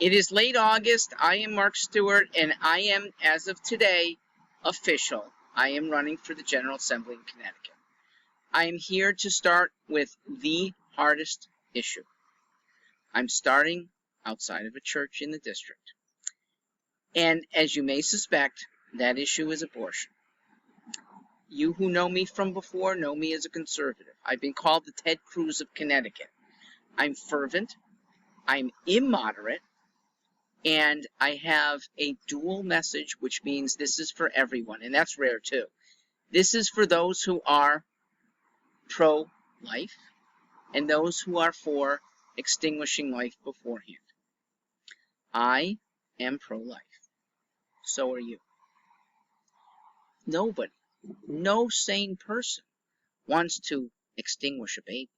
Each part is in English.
It is late August. I am Mark Stewart, and I am, as of today, official. I am running for the General Assembly in Connecticut. I am here to start with the hardest issue. I'm starting outside of a church in the district. And as you may suspect, that issue is abortion. You who know me from before know me as a conservative. I've been called the Ted Cruz of Connecticut. I'm fervent, I'm immoderate, and I have a dual message, which means this is for everyone, and that's rare too. This is for those who are pro-life and those who are for extinguishing life beforehand. I am pro-life. So are you. Nobody, no sane person wants to extinguish a baby.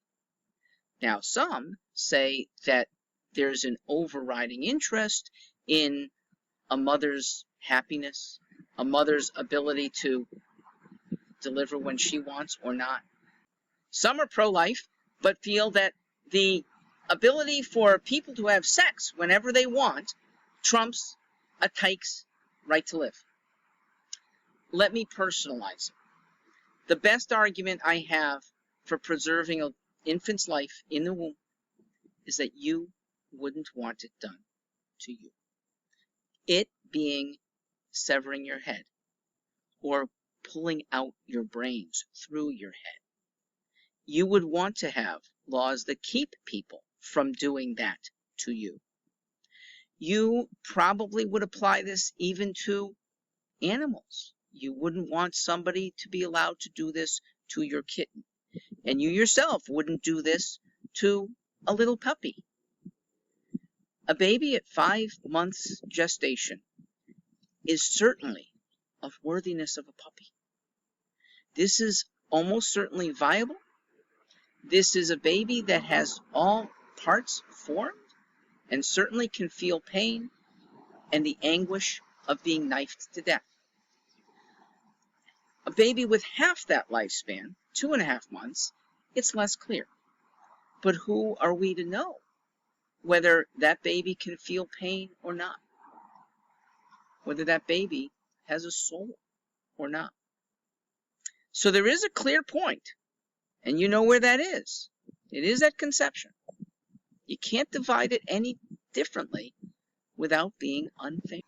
Now, some say that there's an overriding interest in a mother's happiness, a mother's ability to deliver when she wants or not. Some are pro-life, but feel that the ability for people to have sex whenever they want trumps a tyke's right to live. Let me personalize it. The best argument I have for preserving an infant's life in the womb is that you wouldn't want it done to you. It being severing your head or pulling out your brains through your head. You would want to have laws that keep people from doing that to you. You probably would apply this even to animals. You wouldn't want somebody to be allowed to do this to your kitten. And you yourself wouldn't do this to a little puppy. A baby at 5 months gestation is certainly of worthiness of a puppy. This is almost certainly viable. This is a baby that has all parts formed and certainly can feel pain and the anguish of being knifed to death. A baby with half that lifespan, 2.5 months, it's less clear. But who are we to know whether that baby can feel pain or not? Whether that baby has a soul or not? So there is a clear point, and you know where that is. It is at conception. You can't divide it any differently without being unfair.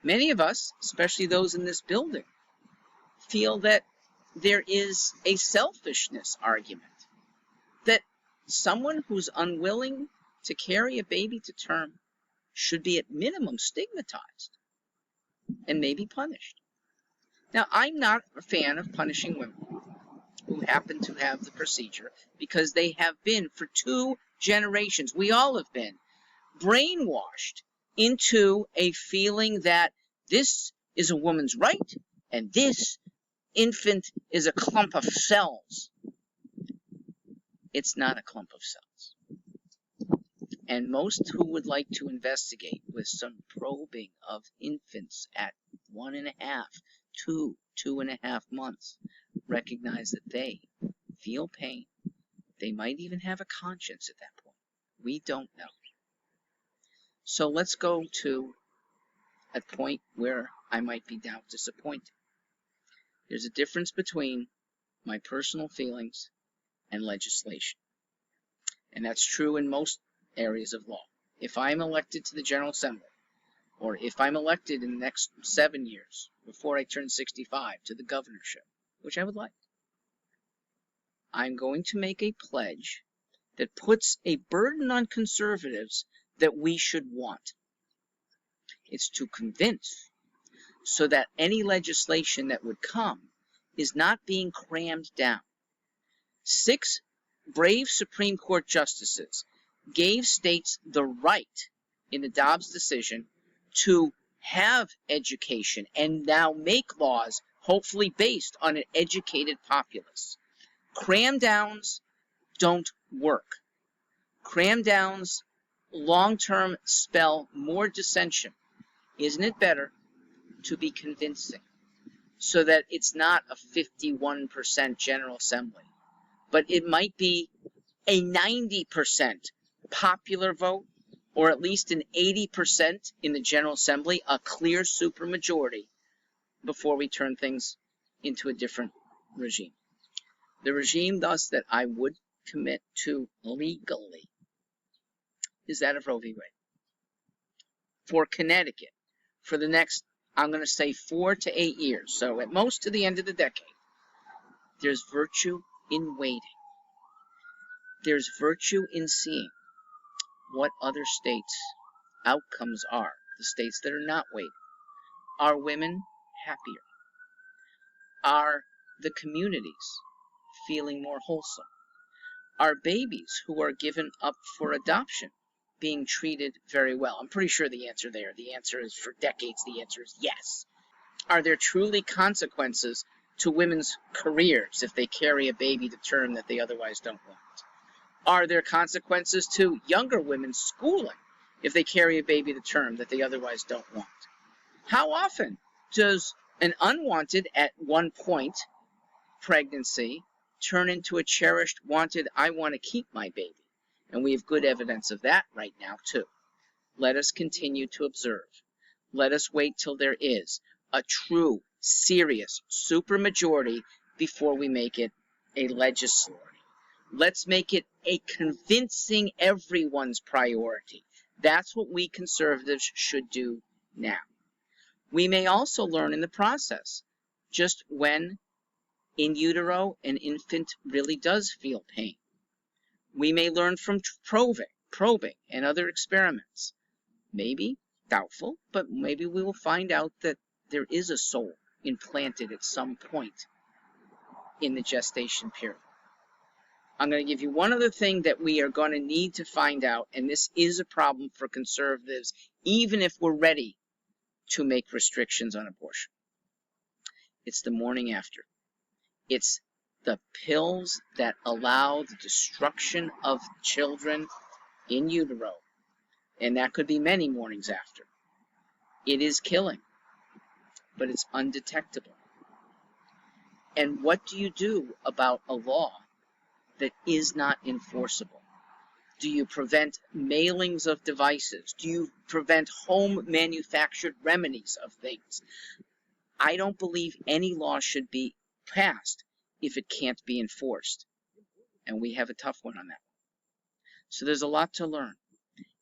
Many of us, especially those in this building, feel that there is a selfishness argument, that someone who's unwilling to carry a baby to term should be at minimum stigmatized and maybe punished. Now, I'm not a fan of punishing women who happen to have the procedure because they have been for 2 generations, we all have been, brainwashed into a feeling that this is a woman's right and this infant is a clump of cells. It's not a clump of cells. And most who would like to investigate with some probing of infants at 1.5, 2.5 months recognize that they feel pain. They might even have a conscience at that point. We don't know. So let's go to a point where I might be now disappointed. There's a difference between my personal feelings and legislation. And that's true in most areas of law. If I'm elected to the General Assembly, or if I'm elected in the next 7 years, before I turn 65, to the governorship, which I would like, I'm going to make a pledge that puts a burden on conservatives that we should want. It's to convince so that any legislation that would come is not being crammed down. 6 brave Supreme Court justices gave states the right in the Dobbs decision to have education and now make laws hopefully based on an educated populace. Cram downs don't work. Cram downs long-term spell more dissension. Isn't it better to be convincing so that it's not a 51% General Assembly, but it might be a 90% popular vote or at least an 80% in the General Assembly, a clear supermajority, before we turn things into a different regime. The regime, thus, that I would commit to legally is that of Roe v. Wade. For Connecticut, for the next, I'm going to say 4 to 8 years, so at most to the end of the decade, there's virtue in waiting. There's virtue in seeing what other states' outcomes are, the states that are not waiting. Are women happier? Are the communities feeling more wholesome? Are babies who are given up for adoption being treated very well? I'm pretty sure the answer there, the answer is for decades, the answer is yes. Are there truly consequences to women's careers if they carry a baby to term that they otherwise don't want? Are there consequences to younger women's schooling if they carry a baby to term that they otherwise don't want? How often does an unwanted, at one point, pregnancy turn into a cherished, wanted, I want to keep my baby? And we have good evidence of that right now, too. Let us continue to observe. Let us wait till there is a true, serious supermajority before we make it a legislature. Let's make it a convincing everyone's priority. That's what we conservatives should do now. We may also learn in the process just when in utero an infant really does feel pain. We may learn from probing, and other experiments. Maybe, doubtful, but maybe we will find out that there is a soul implanted at some point in the gestation period. I'm going to give you one other thing that we are going to need to find out, and this is a problem for conservatives, even if we're ready to make restrictions on abortion. It's the morning after. It's the pills that allow the destruction of children in utero, and that could be many mornings after. It is killing, but it's undetectable. And what do you do about a law that is not enforceable? Do you prevent mailings of devices? Do you prevent home manufactured remedies of things? I don't believe any law should be passed if it can't be enforced. And we have a tough one on that. So there's a lot to learn.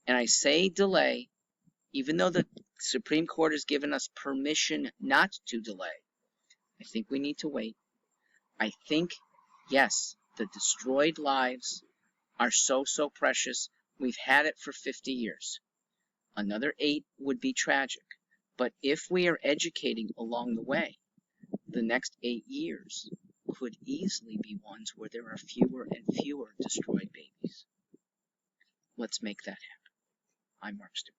And I say delay, even though the Supreme Court has given us permission not to delay. I think we need to wait. I think, yes, the destroyed lives are so precious. We've had it for 50 years. Another 8 would be tragic. But if we are educating along the way, the next 8 years could easily be ones where there are fewer and fewer destroyed babies. Let's make that happen. I'm Mark Stewart.